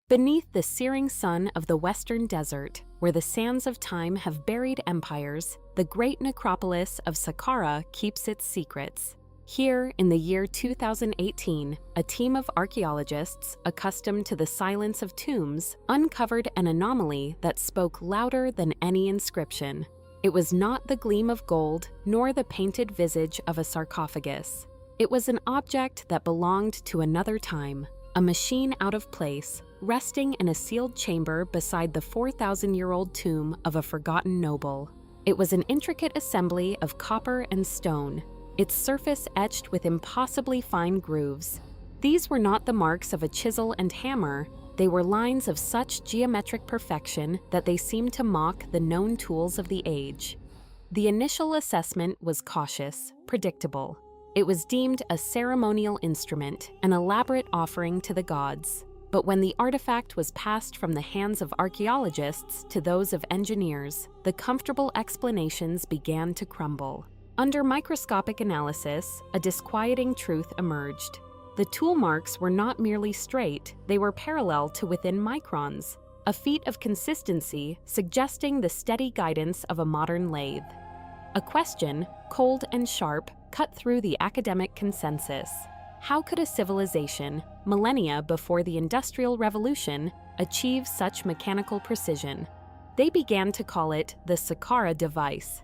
Beneath the searing sun of the western desert, where the sands of time have buried empires, the great necropolis of Saqqara keeps its secrets. Here, in the year 2018, a team of archaeologists, accustomed to the silence of tombs, uncovered an anomaly that spoke louder than any inscription. It was not the gleam of gold, nor the painted visage of a sarcophagus. It was an object that belonged to another time, a machine out of place, resting in a sealed chamber beside the 4,000-year-old tomb of a forgotten noble. It was an intricate assembly of copper and stone, its surface etched with impossibly fine grooves. These were not the marks of a chisel and hammer, they were lines of such geometric perfection that they seemed to mock the known tools of the age. The initial assessment was cautious, predictable. It was deemed a ceremonial instrument, an elaborate offering to the gods. But when the artifact was passed from the hands of archaeologists to those of engineers, the comfortable explanations began to crumble. Under microscopic analysis, a disquieting truth emerged. The tool marks were not merely straight, they were parallel to within microns, a feat of consistency suggesting the steady guidance of a modern lathe. A question, cold and sharp, cut through the academic consensus. How could a civilization, millennia before the Industrial Revolution, achieve such mechanical precision? They began to call it the Saqqara Device.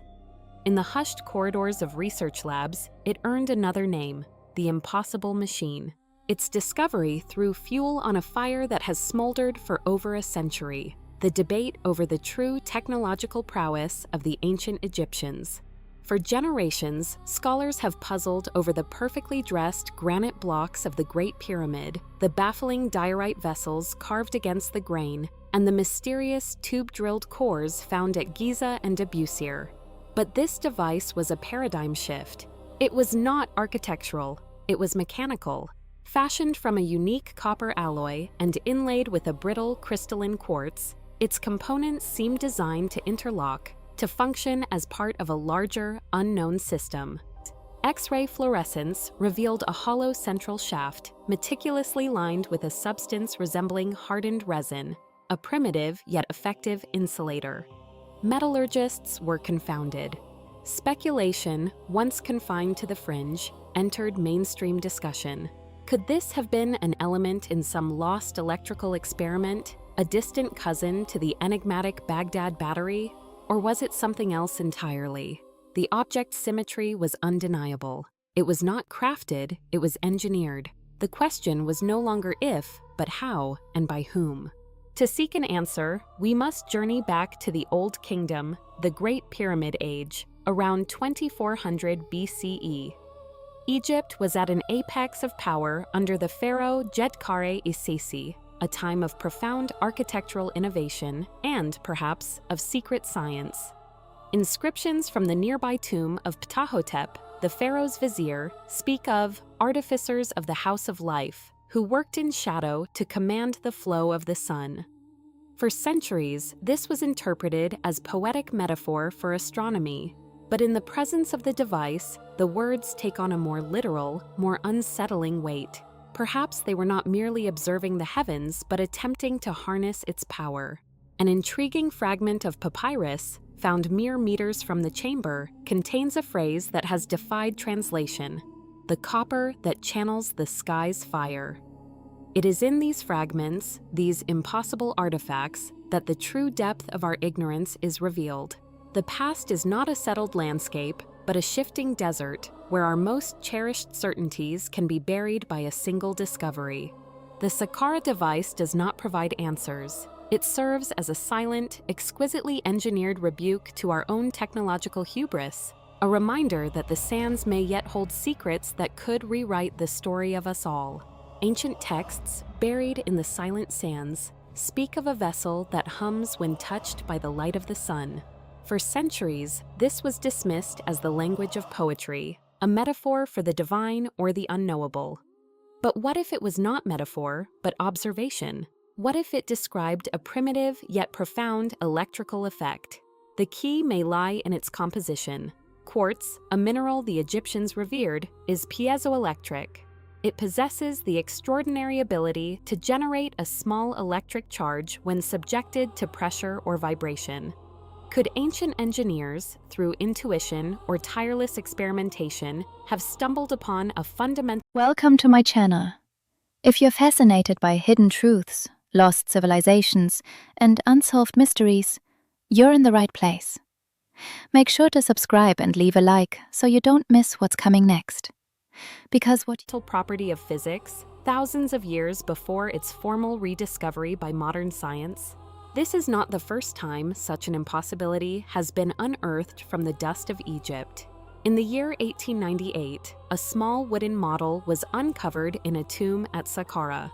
In the hushed corridors of research labs, it earned another name, the impossible machine. Its discovery threw fuel on a fire that has smoldered for over a century, the debate over the true technological prowess of the ancient Egyptians. For generations, scholars have puzzled over the perfectly dressed granite blocks of the Great Pyramid, the baffling diorite vessels carved against the grain, and the mysterious tube-drilled cores found at Giza and Abusir. But this device was a paradigm shift. It was not architectural, it was mechanical. Fashioned from a unique copper alloy and inlaid with a brittle crystalline quartz, its components seemed designed to interlock, to function as part of a larger, unknown system. X-ray fluorescence revealed a hollow central shaft, meticulously lined with a substance resembling hardened resin, a primitive yet effective insulator. Metallurgists were confounded. Speculation, once confined to the fringe, entered mainstream discussion. Could this have been an element in some lost electrical experiment, a distant cousin to the enigmatic Baghdad battery? Or was it something else entirely? The object's symmetry was undeniable. It was not crafted, it was engineered. The question was no longer if, but how and by whom. To seek an answer, we must journey back to the Old Kingdom, the Great Pyramid Age, around 2400 BCE. Egypt was at an apex of power under the pharaoh Djedkare Isesi, a time of profound architectural innovation and, perhaps, of secret science. Inscriptions from the nearby tomb of Ptahhotep, the pharaoh's vizier, speak of artificers of the House of Life, who worked in shadow to command the flow of the sun. For centuries, this was interpreted as poetic metaphor for astronomy, but in the presence of the device, the words take on a more literal, more unsettling weight. Perhaps they were not merely observing the heavens, but attempting to harness its power. An intriguing fragment of papyrus, found mere meters from the chamber, contains a phrase that has defied translation: the copper that channels the sky's fire. It is in these fragments, these impossible artifacts, that the true depth of our ignorance is revealed. The past is not a settled landscape, but a shifting desert, where our most cherished certainties can be buried by a single discovery. The Saqqara Device does not provide answers. It serves as a silent, exquisitely engineered rebuke to our own technological hubris, a reminder that the sands may yet hold secrets that could rewrite the story of us all. Ancient texts, buried in the silent sands, speak of a vessel that hums when touched by the light of the sun. For centuries, this was dismissed as the language of poetry, a metaphor for the divine or the unknowable. But what if it was not metaphor, but observation? What if it described a primitive yet profound electrical effect? The key may lie in its composition. Quartz, a mineral the Egyptians revered, is piezoelectric. It possesses the extraordinary ability to generate a small electric charge when subjected to pressure or vibration. Could ancient engineers, through intuition or tireless experimentation, have stumbled upon a fundamental... Welcome to my channel. If you're fascinated by hidden truths, lost civilizations, and unsolved mysteries, you're in the right place. Make sure to subscribe and leave a like so you don't miss what's coming next. Because what property of physics, thousands of years before its formal rediscovery by modern science, this is not the first time such an impossibility has been unearthed from the dust of Egypt. In the year 1898, a small wooden model was uncovered in a tomb at Saqqara.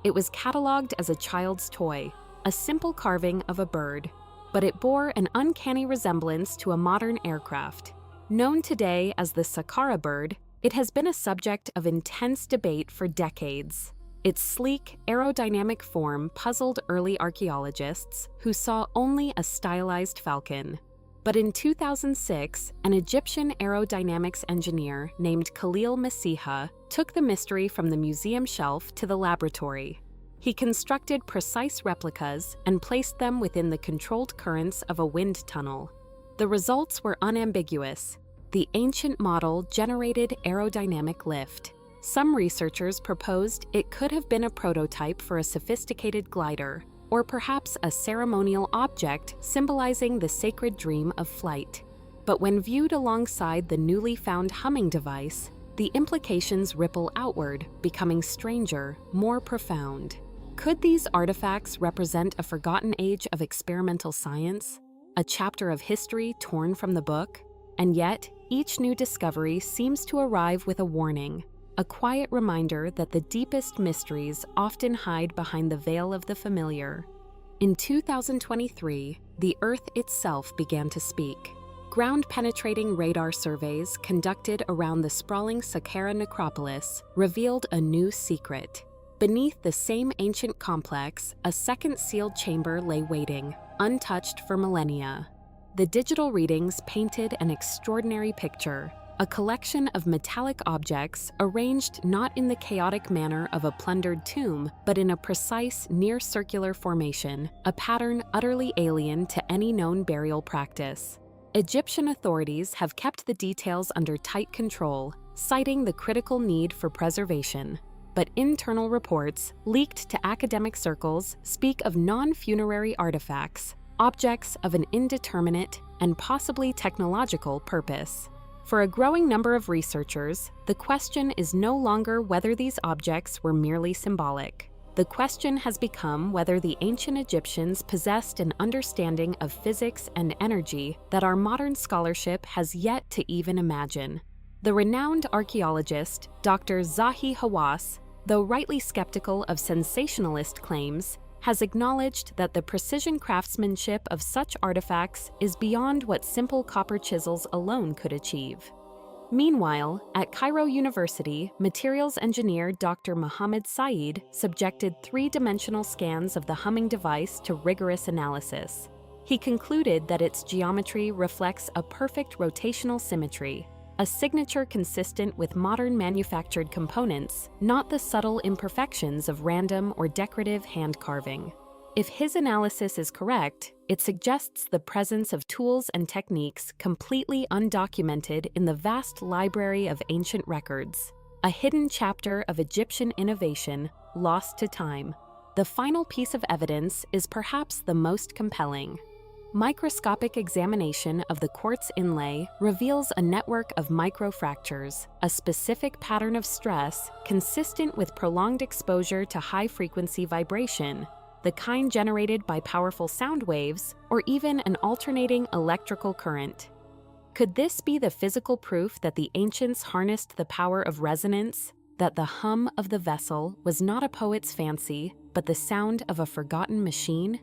It was catalogued as a child's toy, a simple carving of a bird, but it bore an uncanny resemblance to a modern aircraft. Known today as the Saqqara Bird, it has been a subject of intense debate for decades. Its sleek, aerodynamic form puzzled early archaeologists who saw only a stylized falcon. But in 2006, an Egyptian aerodynamics engineer named Khalil Masiha took the mystery from the museum shelf to the laboratory. He constructed precise replicas and placed them within the controlled currents of a wind tunnel. The results were unambiguous. The ancient model generated aerodynamic lift. Some researchers proposed it could have been a prototype for a sophisticated glider, or perhaps a ceremonial object symbolizing the sacred dream of flight. But when viewed alongside the newly found humming device, the implications ripple outward, becoming stranger, more profound. Could these artifacts represent a forgotten age of experimental science? A chapter of history torn from the book? And yet, each new discovery seems to arrive with a warning, a quiet reminder that the deepest mysteries often hide behind the veil of the familiar. In 2023, the Earth itself began to speak. Ground-penetrating radar surveys conducted around the sprawling Saqqara necropolis revealed a new secret. Beneath the same ancient complex, a second sealed chamber lay waiting, untouched for millennia. The digital readings painted an extraordinary picture, a collection of metallic objects arranged not in the chaotic manner of a plundered tomb, but in a precise, near-circular formation, a pattern utterly alien to any known burial practice. Egyptian authorities have kept the details under tight control, citing the critical need for preservation. But internal reports, leaked to academic circles, speak of non-funerary artifacts, objects of an indeterminate and possibly technological purpose. For a growing number of researchers, the question is no longer whether these objects were merely symbolic. The question has become whether the ancient Egyptians possessed an understanding of physics and energy that our modern scholarship has yet to even imagine. The renowned archaeologist, Dr. Zahi Hawass, though rightly skeptical of sensationalist claims, has acknowledged that the precision craftsmanship of such artifacts is beyond what simple copper chisels alone could achieve. Meanwhile, at Cairo University, materials engineer Dr. Mohammed Saeed subjected three-dimensional scans of the humming device to rigorous analysis. He concluded that its geometry reflects a perfect rotational symmetry, a signature consistent with modern manufactured components, not the subtle imperfections of random or decorative hand carving. If his analysis is correct, it suggests the presence of tools and techniques completely undocumented in the vast library of ancient records, a hidden chapter of Egyptian innovation lost to time. The final piece of evidence is perhaps the most compelling. Microscopic examination of the quartz inlay reveals a network of microfractures, a specific pattern of stress consistent with prolonged exposure to high-frequency vibration, the kind generated by powerful sound waves, or even an alternating electrical current. Could this be the physical proof that the ancients harnessed the power of resonance, that the hum of the vessel was not a poet's fancy, but the sound of a forgotten machine?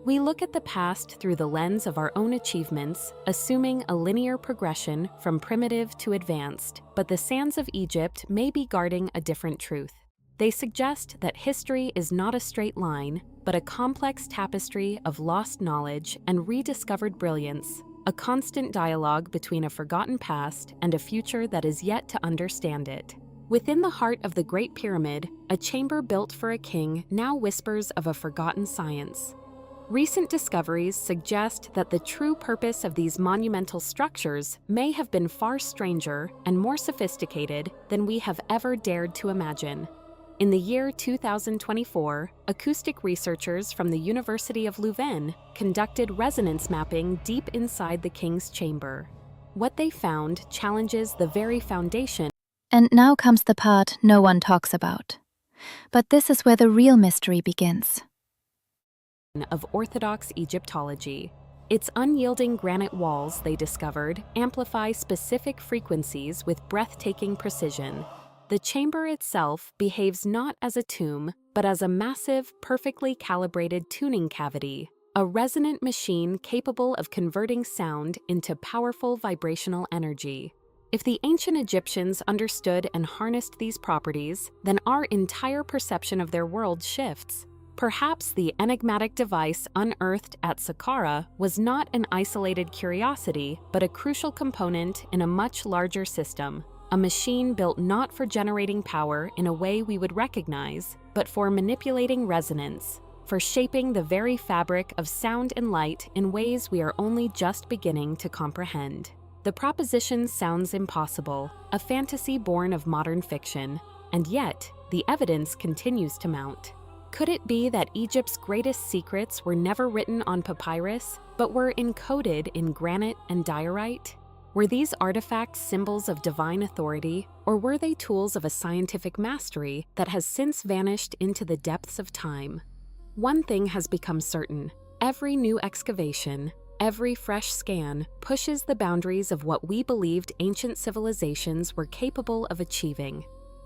We look at the past through the lens of our own achievements, assuming a linear progression from primitive to advanced, but the sands of Egypt may be guarding a different truth. They suggest that history is not a straight line, but a complex tapestry of lost knowledge and rediscovered brilliance, a constant dialogue between a forgotten past and a future that is yet to understand it. Within the heart of the Great Pyramid, a chamber built for a king now whispers of a forgotten science. Recent discoveries suggest that the true purpose of these monumental structures may have been far stranger and more sophisticated than we have ever dared to imagine. In the year 2024, acoustic researchers from the University of Leuven conducted resonance mapping deep inside the king's chamber. What they found challenges the very foundation. And now comes the part no one talks about. But this is where the real mystery begins. Of Orthodox Egyptology. Its unyielding granite walls, they discovered, amplify specific frequencies with breathtaking precision. The chamber itself behaves not as a tomb, but as a massive, perfectly calibrated tuning cavity, a resonant machine capable of converting sound into powerful vibrational energy. If the ancient Egyptians understood and harnessed these properties, then our entire perception of their world shifts. Perhaps the enigmatic device unearthed at Saqqara was not an isolated curiosity, but a crucial component in a much larger system, a machine built not for generating power in a way we would recognize, but for manipulating resonance, for shaping the very fabric of sound and light in ways we are only just beginning to comprehend. The proposition sounds impossible, a fantasy born of modern fiction, and yet the evidence continues to mount. Could it be that Egypt's greatest secrets were never written on papyrus, but were encoded in granite and diorite? Were these artifacts symbols of divine authority, or were they tools of a scientific mastery that has since vanished into the depths of time? One thing has become certain: every new excavation, every fresh scan pushes the boundaries of what we believed ancient civilizations were capable of achieving.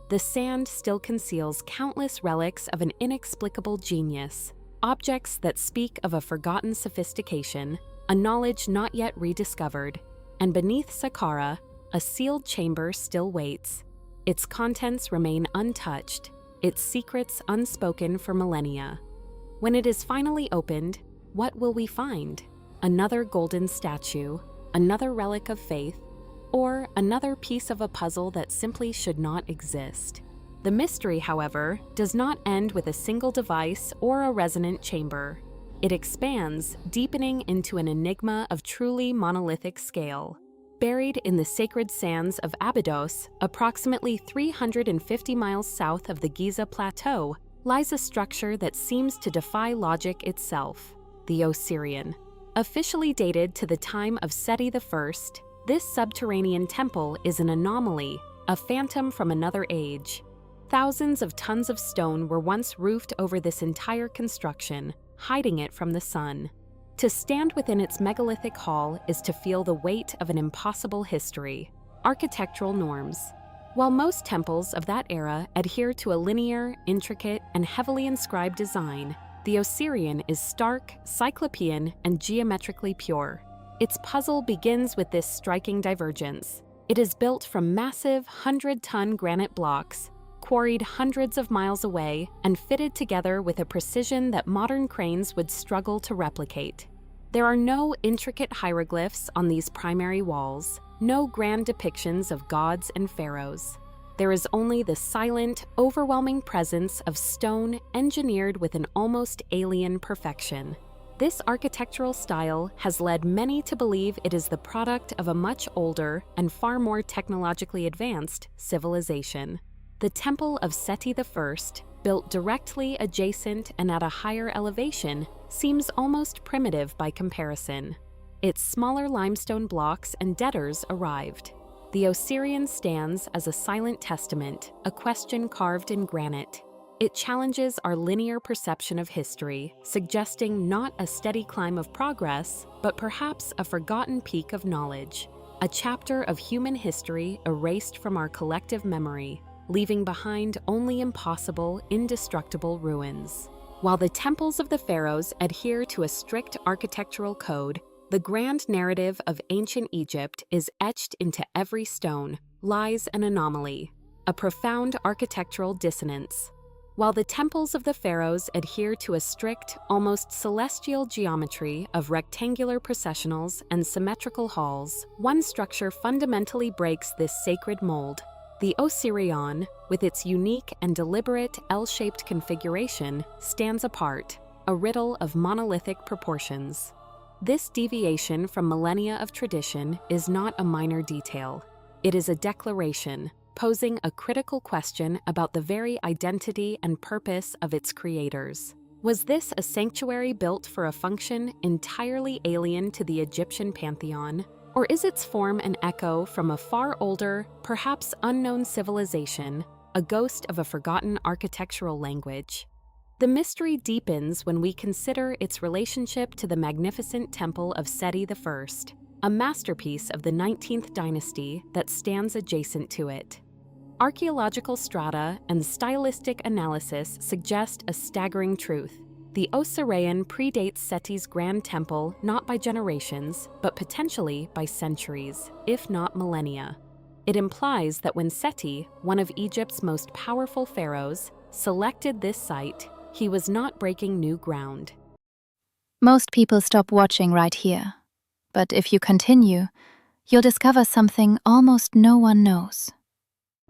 The sand still conceals countless relics of an inexplicable genius, objects that speak of a forgotten sophistication, a knowledge not yet rediscovered. And beneath Saqqara, a sealed chamber still waits. Its contents remain untouched, its secrets unspoken for millennia. When it is finally opened, what will we find? Another golden statue, another relic of faith, or another piece of a puzzle that simply should not exist. The mystery, however, does not end with a single device or a resonant chamber. It expands, deepening into an enigma of truly monolithic scale. Buried in the sacred sands of Abydos, approximately 350 miles south of the Giza Plateau, lies a structure that seems to defy logic itself: the Osirion. Officially dated to the time of Seti I, this subterranean temple is an anomaly, a phantom from another age. Thousands of tons of stone were once roofed over this entire construction, hiding it from the sun. To stand within its megalithic hall is to feel the weight of an impossible history. Architectural norms. While most temples of that era adhere to a linear, intricate, and heavily inscribed design, the Osirion is stark, cyclopean, and geometrically pure. Its puzzle begins with this striking divergence. It is built from massive 100-ton granite blocks, quarried hundreds of miles away, and fitted together with a precision that modern cranes would struggle to replicate. There are no intricate hieroglyphs on these primary walls, no grand depictions of gods and pharaohs. There is only the silent, overwhelming presence of stone engineered with an almost alien perfection. This architectural style has led many to believe it is the product of a much older and far more technologically advanced civilization. The Temple of Seti I, built directly adjacent and at a higher elevation, seems almost primitive by comparison. Its smaller limestone blocks and debtors arrived. The Osirion stands as a silent testament, a question carved in granite. It challenges our linear perception of history, suggesting not a steady climb of progress, but perhaps a forgotten peak of knowledge, a chapter of human history erased from our collective memory, leaving behind only impossible, indestructible ruins. While the temples of the pharaohs adhere to a strict architectural code, the grand narrative of ancient Egypt is etched into every stone, lies an anomaly, a profound architectural dissonance. While the temples of the pharaohs adhere to a strict, almost celestial geometry of rectangular processionals and symmetrical halls, one structure fundamentally breaks this sacred mold: The Osirion, with its unique and deliberate L-shaped configuration, stands apart, a riddle of monolithic proportions. This deviation from millennia of tradition is not a minor detail. It is a declaration, posing a critical question about the very identity and purpose of its creators. Was this a sanctuary built for a function entirely alien to the Egyptian pantheon? Or is its form an echo from a far older, perhaps unknown civilization, a ghost of a forgotten architectural language? The mystery deepens when we consider its relationship to the magnificent temple of Seti I, a masterpiece of the 19th dynasty that stands adjacent to it. Archaeological strata and stylistic analysis suggest a staggering truth. The Osirion predates Seti's grand temple not by generations, but potentially by centuries, if not millennia. It implies that when Seti, one of Egypt's most powerful pharaohs, selected this site, he was not breaking new ground. Most people stop watching right here. But if you continue, you'll discover something almost no one knows.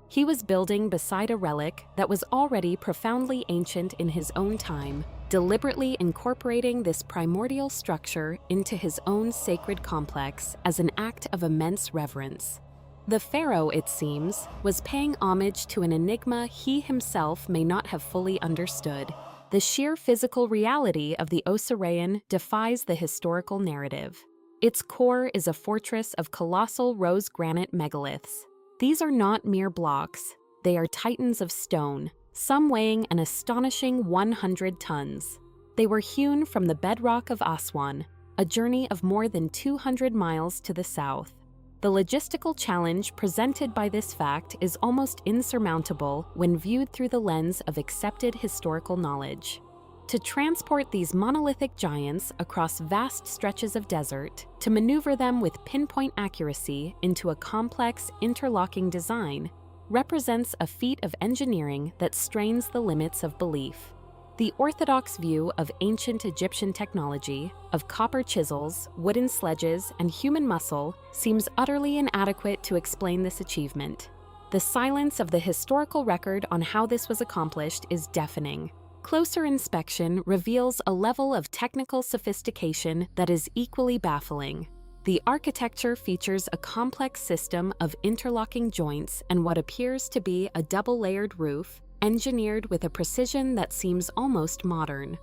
He was building beside a relic that was already profoundly ancient in his own time, deliberately incorporating this primordial structure into his own sacred complex as an act of immense reverence. The pharaoh, it seems, was paying homage to an enigma he himself may not have fully understood. The sheer physical reality of the Osirion defies the historical narrative. Its core is a fortress of colossal rose granite megaliths. These are not mere blocks, they are titans of stone, some weighing an astonishing 100 tons. They were hewn from the bedrock of Aswan, a journey of more than 200 miles to the south. The logistical challenge presented by this fact is almost insurmountable when viewed through the lens of accepted historical knowledge. To transport these monolithic giants across vast stretches of desert, to maneuver them with pinpoint accuracy into a complex, interlocking design, represents a feat of engineering that strains the limits of belief. The orthodox view of ancient Egyptian technology, of copper chisels, wooden sledges, and human muscle, seems utterly inadequate to explain this achievement. The silence of the historical record on how this was accomplished is deafening. Closer inspection reveals a level of technical sophistication that is equally baffling. The architecture features a complex system of interlocking joints and what appears to be a double-layered roof, engineered with a precision that seems almost modern.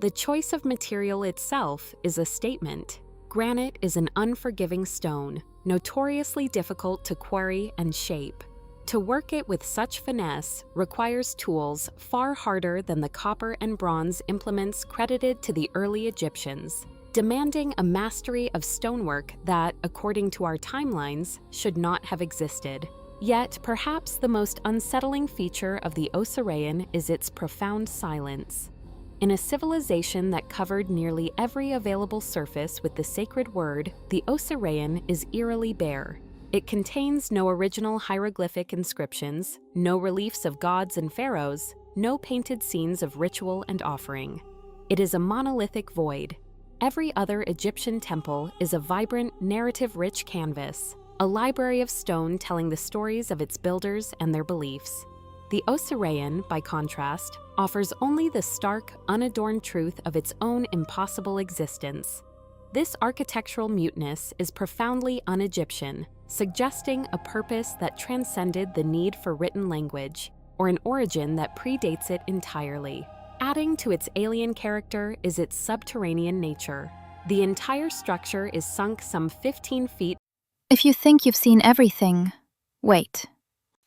The choice of material itself is a statement. Granite is an unforgiving stone, notoriously difficult to quarry and shape. To work it with such finesse requires tools far harder than the copper and bronze implements credited to the early Egyptians, demanding a mastery of stonework that, according to our timelines, should not have existed. Yet, perhaps the most unsettling feature of the Osirion is its profound silence. In a civilization that covered nearly every available surface with the sacred word, the Osirion is eerily bare. It contains no original hieroglyphic inscriptions, no reliefs of gods and pharaohs, no painted scenes of ritual and offering. It is a monolithic void. Every other Egyptian temple is a vibrant, narrative-rich canvas, a library of stone telling the stories of its builders and their beliefs. The Osirion, by contrast, offers only the stark, unadorned truth of its own impossible existence. This architectural muteness is profoundly un-Egyptian, suggesting a purpose that transcended the need for written language, or an origin that predates it entirely. Adding to its alien character is its subterranean nature. The entire structure is sunk some 15 feet If you think you've seen everything, wait.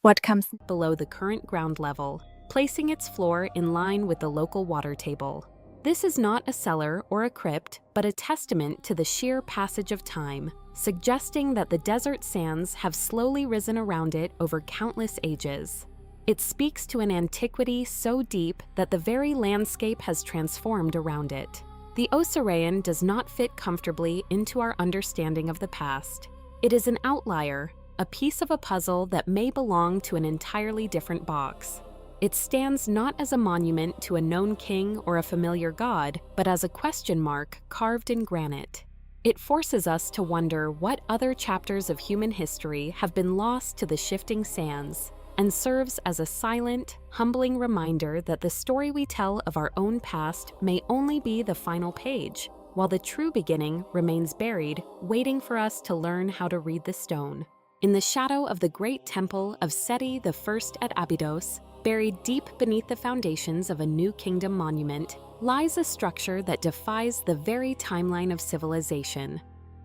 What comes below the current ground level, placing its floor in line with the local water table. This is not a cellar or a crypt, but a testament to the sheer passage of time, suggesting that the desert sands have slowly risen around it over countless ages. It speaks to an antiquity so deep that the very landscape has transformed around it. The Osirion does not fit comfortably into our understanding of the past. It is an outlier, a piece of a puzzle that may belong to an entirely different box. It stands not as a monument to a known king or a familiar god, but as a question mark carved in granite. It forces us to wonder what other chapters of human history have been lost to the shifting sands. and serves as a silent, humbling reminder that the story we tell of our own past may only be the final page, while the true beginning remains buried, waiting for us to learn how to read the stone. In the shadow of the great temple of Seti I at Abydos, buried deep beneath the foundations of a New Kingdom monument, lies a structure that defies the very timeline of civilization.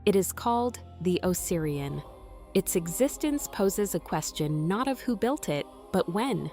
It is called the Osirion. Its existence poses a question not of who built it, but when.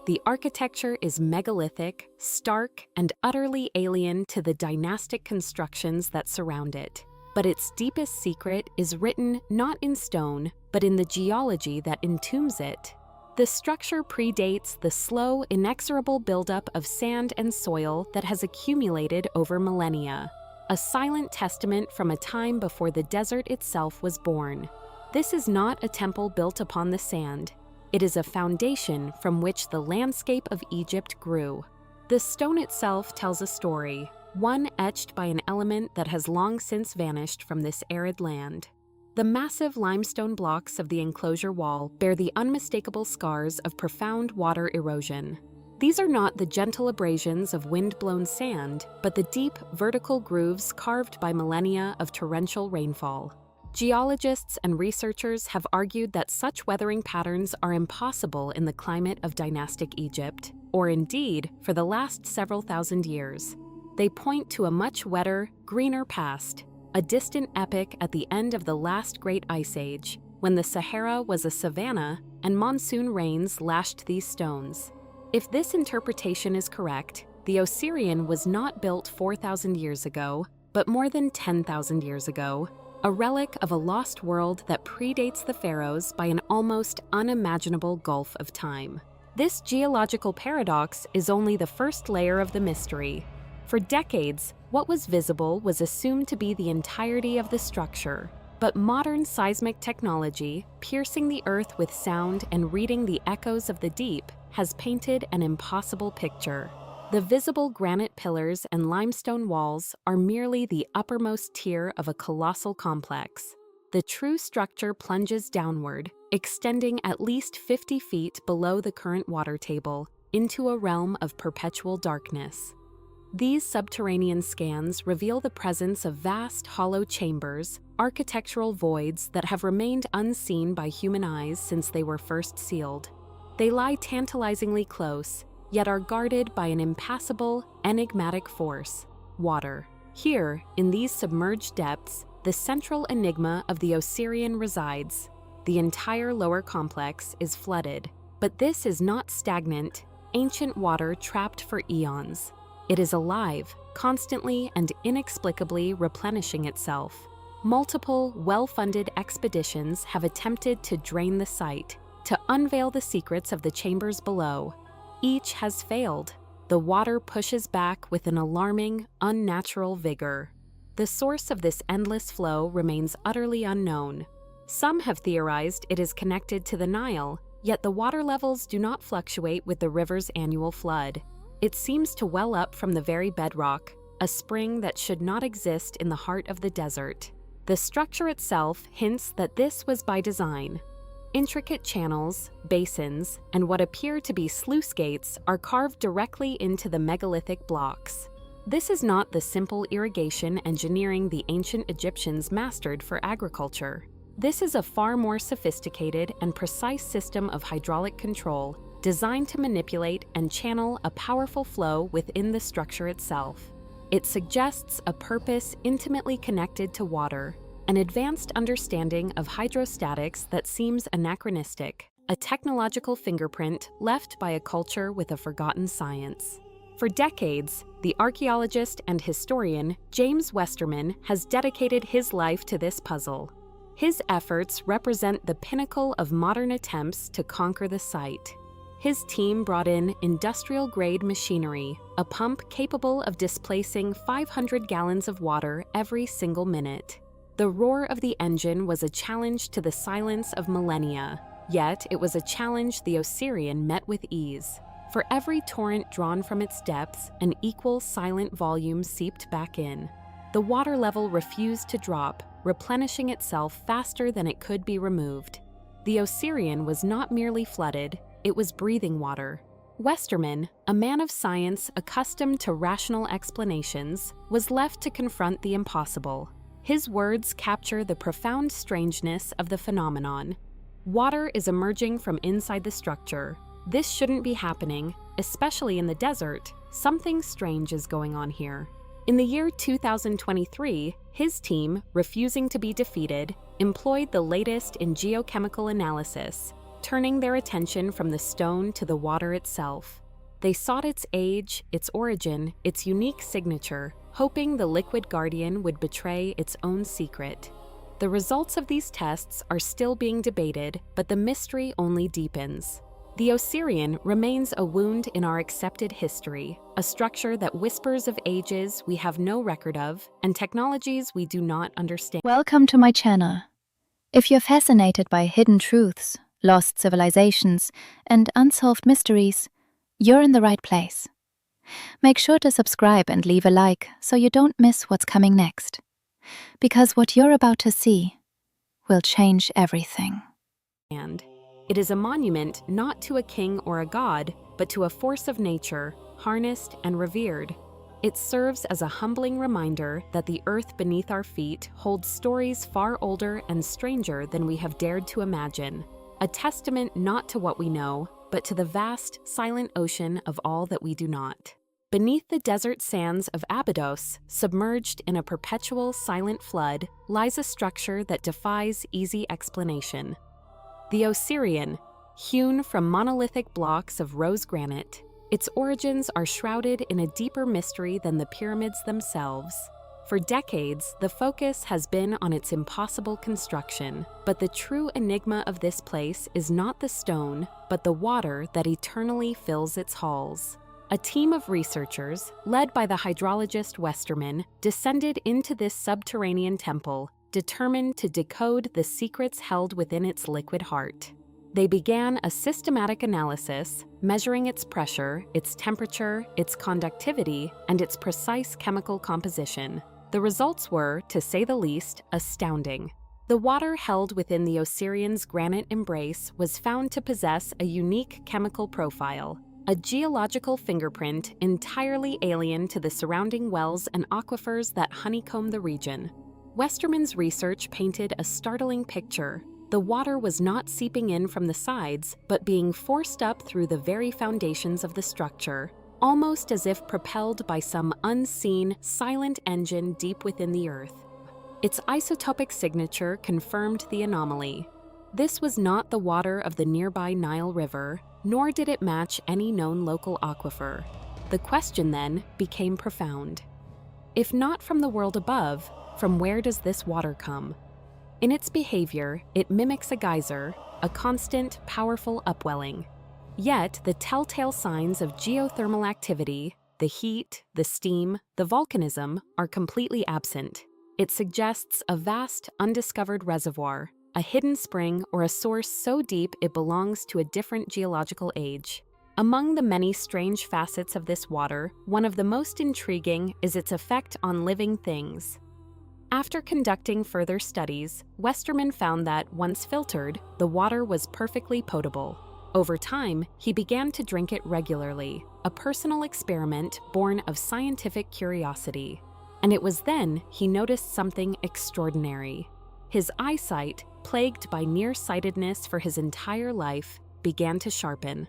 The architecture is megalithic, stark, and utterly alien to the dynastic constructions that surround it. But its deepest secret is written not in stone, but in the geology that entombs it. The structure predates the slow, inexorable buildup of sand and soil that has accumulated over millennia, a silent testament from a time before the desert itself was born. This is not a temple built upon the sand. It is a foundation from which the landscape of Egypt grew. The stone itself tells a story, one etched by an element that has long since vanished from this arid land. The massive limestone blocks of the enclosure wall bear the unmistakable scars of profound water erosion. These are not the gentle abrasions of wind-blown sand, but the deep, vertical grooves carved by millennia of torrential rainfall. Geologists and researchers have argued that such weathering patterns are impossible in the climate of dynastic Egypt, or indeed, for the last several thousand years. They point to a much wetter, greener past, a distant epoch at the end of the last great ice age, when the Sahara was a savanna and monsoon rains lashed these stones. If this interpretation is correct, the Osirion was not built 4,000 years ago, but more than 10,000 years ago, a relic of a lost world that predates the Pharaohs by an almost unimaginable gulf of time. This geological paradox is only the first layer of the mystery. For decades, what was visible was assumed to be the entirety of the structure, but modern seismic technology, piercing the earth with sound and reading the echoes of the deep, has painted an impossible picture. The visible granite pillars and limestone walls are merely the uppermost tier of a colossal complex. The true structure plunges downward, extending at least 50 feet below the current water table, into a realm of perpetual darkness. These subterranean scans reveal the presence of vast hollow chambers, architectural voids that have remained unseen by human eyes since they were first sealed. They lie tantalizingly close, yet are guarded by an impassable, enigmatic force: water. Here, in these submerged depths, the central enigma of the Osirion resides. The entire lower complex is flooded, but this is not stagnant, ancient water trapped for eons. It is alive, constantly and inexplicably replenishing itself. Multiple, well-funded expeditions have attempted to drain the site, to unveil the secrets of the chambers below. Each has failed. The water pushes back with an alarming, unnatural vigor. The source of this endless flow remains utterly unknown. Some have theorized it is connected to the Nile, yet the water levels do not fluctuate with the river's annual flood. It seems to well up from the very bedrock, a spring that should not exist in the heart of the desert. The structure itself hints that this was by design. Intricate channels, basins, and what appear to be sluice gates are carved directly into the megalithic blocks. This is not the simple irrigation engineering the ancient Egyptians mastered for agriculture. This is a far more sophisticated and precise system of hydraulic control designed to manipulate and channel a powerful flow within the structure itself. It suggests a purpose intimately connected to water, an advanced understanding of hydrostatics that seems anachronistic, a technological fingerprint left by a culture with a forgotten science. For decades, the archaeologist and historian James Westerman has dedicated his life to this puzzle. His efforts represent the pinnacle of modern attempts to conquer the site. His team brought in industrial-grade machinery, a pump capable of displacing 500 gallons of water every single minute. The roar of the engine was a challenge to the silence of millennia, yet it was a challenge the Osirion met with ease. For every torrent drawn from its depths, an equal silent volume seeped back in. The water level refused to drop, replenishing itself faster than it could be removed. The Osirion was not merely flooded, it was breathing water. Westerman, a man of science accustomed to rational explanations, was left to confront the impossible. His words capture the profound strangeness of the phenomenon. Water is emerging from inside the structure. This shouldn't be happening, especially in the desert. Something strange is going on here. In the year 2023, his team, refusing to be defeated, employed the latest in geochemical analysis, turning their attention from the stone to the water itself. They sought its age, its origin, its unique signature, hoping the liquid guardian would betray its own secret. The results of these tests are still being debated, but the mystery only deepens. The Osirion remains a wound in our accepted history, a structure that whispers of ages we have no record of and technologies we do not understand. Welcome to my channel. If you're fascinated by hidden truths, lost civilizations, and unsolved mysteries, you're in the right place. Make sure to subscribe and leave a like so you don't miss what's coming next. Because what you're about to see will change everything. It is a monument not to a king or a god, but to a force of nature, harnessed and revered. It serves as a humbling reminder that the earth beneath our feet holds stories far older and stranger than we have dared to imagine. A testament not to what we know, but to the vast, silent ocean of all that we do not. Beneath the desert sands of Abydos, submerged in a perpetual silent flood, lies a structure that defies easy explanation. The Osirion, hewn from monolithic blocks of rose granite, its origins are shrouded in a deeper mystery than the pyramids themselves. For decades, the focus has been on its impossible construction, but the true enigma of this place is not the stone, but the water that eternally fills its halls. A team of researchers, led by the hydrologist Westerman, descended into this subterranean temple, determined to decode the secrets held within its liquid heart. They began a systematic analysis, measuring its pressure, its temperature, its conductivity, and its precise chemical composition. The results were, to say the least, astounding. The water held within the Osirion's granite embrace was found to possess a unique chemical profile, a geological fingerprint entirely alien to the surrounding wells and aquifers that honeycomb the region. Westerman's research painted a startling picture. The water was not seeping in from the sides, but being forced up through the very foundations of the structure, almost as if propelled by some unseen, silent engine deep within the earth. Its isotopic signature confirmed the anomaly. This was not the water of the nearby Nile River, nor did it match any known local aquifer. The question then became profound. If not from the world above, from where does this water come? In its behavior, it mimics a geyser, a constant, powerful upwelling. Yet, the telltale signs of geothermal activity, the heat, the steam, the volcanism, are completely absent. It suggests a vast, undiscovered reservoir, a hidden spring or a source so deep it belongs to a different geological age. Among the many strange facets of this water, one of the most intriguing is its effect on living things. After conducting further studies, Westerman found that, once filtered, the water was perfectly potable. Over time, he began to drink it regularly, a personal experiment born of scientific curiosity. And it was then he noticed something extraordinary. His eyesight, plagued by nearsightedness for his entire life, began to sharpen.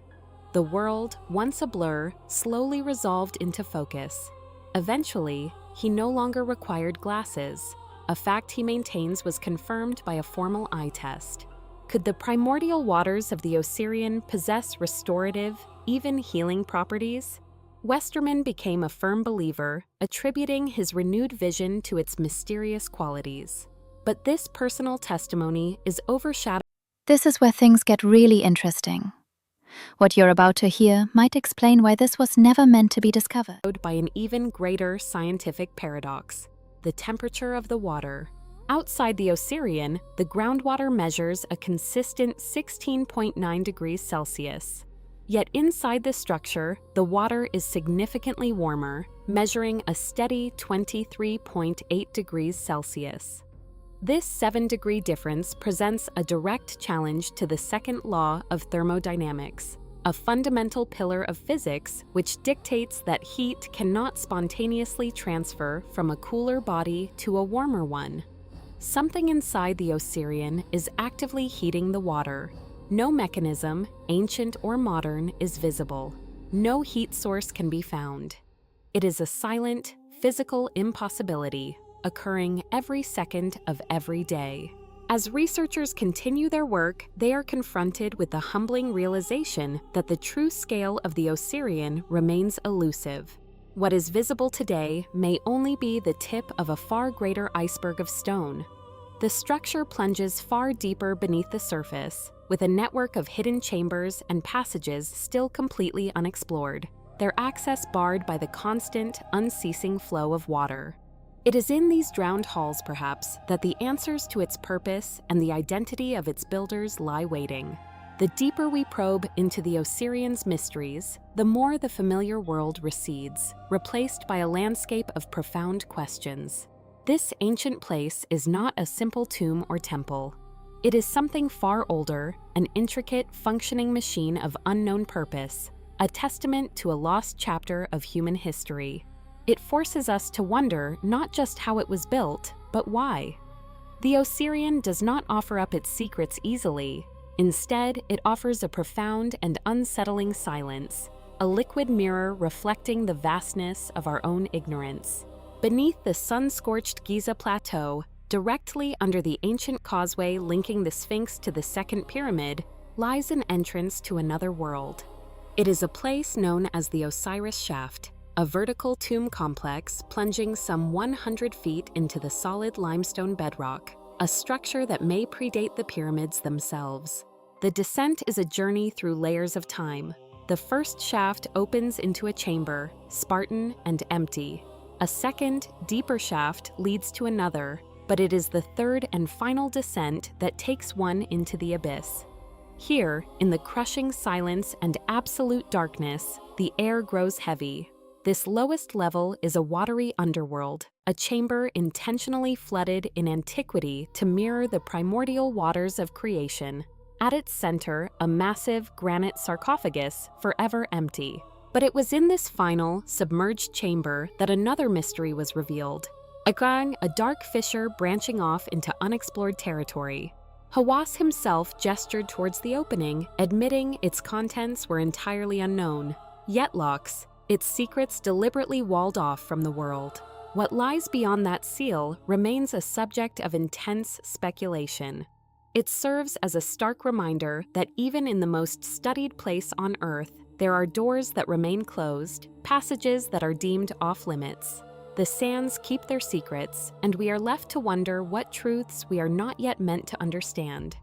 The world, once a blur, slowly resolved into focus. Eventually, he no longer required glasses, a fact he maintains was confirmed by a formal eye test. Could the primordial waters of the Osirion possess restorative, even healing properties? Westerman became a firm believer, attributing his renewed vision to its mysterious qualities. But this personal testimony is overshadowed. This is where things get really interesting. What you're about to hear might explain why this was never meant to be discovered. By an even greater scientific paradox, the temperature of the water. Outside the Osirion, the groundwater measures a consistent 16.9 degrees Celsius. Yet inside the structure, the water is significantly warmer, measuring a steady 23.8 degrees Celsius. This 7-degree difference presents a direct challenge to the second law of thermodynamics. a fundamental pillar of physics which dictates that heat cannot spontaneously transfer from a cooler body to a warmer one. Something inside the Osirion is actively heating the water. No mechanism, ancient or modern, is visible. No heat source can be found. It is a silent, physical impossibility, occurring every second of every day. As researchers continue their work, they are confronted with the humbling realization that the true scale of the Osirion remains elusive. What is visible today may only be the tip of a far greater iceberg of stone. The structure plunges far deeper beneath the surface, with a network of hidden chambers and passages still completely unexplored, their access barred by the constant, unceasing flow of water. It is in these drowned halls, perhaps, that the answers to its purpose and the identity of its builders lie waiting. The deeper we probe into the Osirion's mysteries, the more the familiar world recedes, replaced by a landscape of profound questions. This ancient place is not a simple tomb or temple. It is something far older, an intricate, functioning machine of unknown purpose, a testament to a lost chapter of human history. It forces us to wonder not just how it was built, but why. The Osirion does not offer up its secrets easily. Instead, it offers a profound and unsettling silence, a liquid mirror reflecting the vastness of our own ignorance. Beneath the sun-scorched Giza Plateau, directly under the ancient causeway linking the Sphinx to the Second Pyramid, lies an entrance to another world. It is a place known as the Osiris Shaft, a vertical tomb complex plunging some 100 feet into the solid limestone bedrock, a structure that may predate the pyramids themselves. The descent is a journey through layers of time. The first shaft opens into a chamber, Spartan and empty. A second, deeper shaft leads to another, but it is the third and final descent that takes one into the abyss. Here, in the crushing silence and absolute darkness, the air grows heavy. This lowest level is a watery underworld, a chamber intentionally flooded in antiquity to mirror the primordial waters of creation. At its center, a massive granite sarcophagus, forever empty. But it was in this final, submerged chamber that another mystery was revealed. A dark fissure branching off into unexplored territory. Hawass himself gestured towards the opening, admitting its contents were entirely unknown. Yet locks, its secrets deliberately walled off from the world. What lies beyond that seal remains a subject of intense speculation. It serves as a stark reminder that even in the most studied place on Earth, there are doors that remain closed, passages that are deemed off-limits. The sands keep their secrets, and we are left to wonder what truths we are not yet meant to understand.